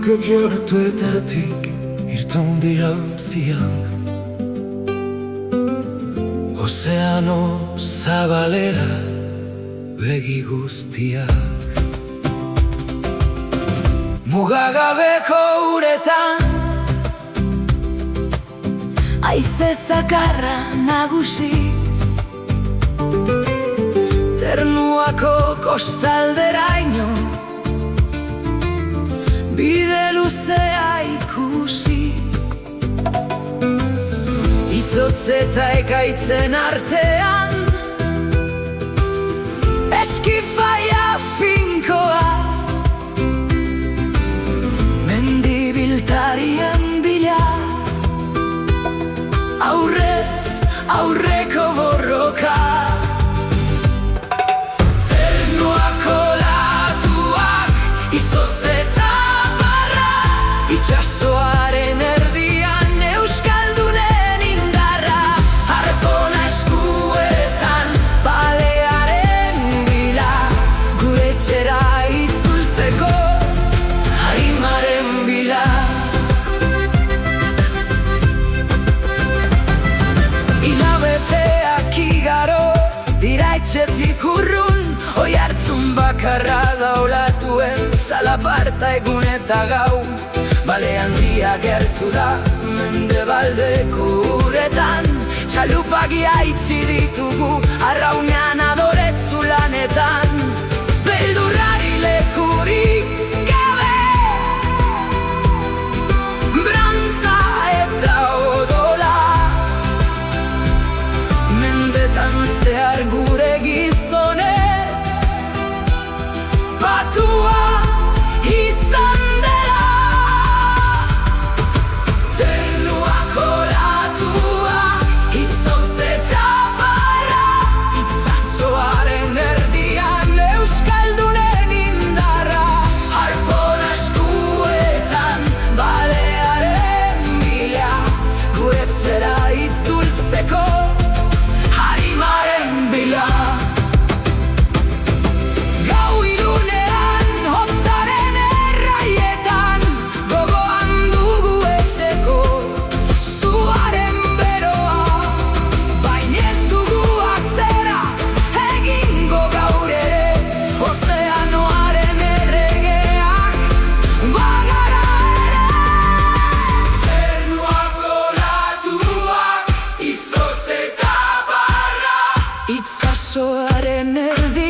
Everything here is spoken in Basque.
Portuetatik irten dira ziak Ozeano zabalera begi guztiak Mugagabeko uretan Haize zakarra nagusi Ternuako kostalderaino Bide luzea ikusi Izotz eta ekaitzen artean Eskifaia finkoa Mendibiltarien bila Aurrez aurreko borroka Itxasoaren erdian euskaldunen indarra Arpona eskuetan balearen bila Gure etxera itzultzeko harimaren bila Hilabeteak igaro dira etxetik urrun Oihartzun bakarra daulatuen zalaparta egun eta gau Bale handia gertu da mendebaldeko uretan Txalupagia itxi ditugu arraunean adoretzu lanetan Beldurrari lekurik gabe Brantza eta odola Mendetan zehar gure gizone Batua izan Itxasoaren erdi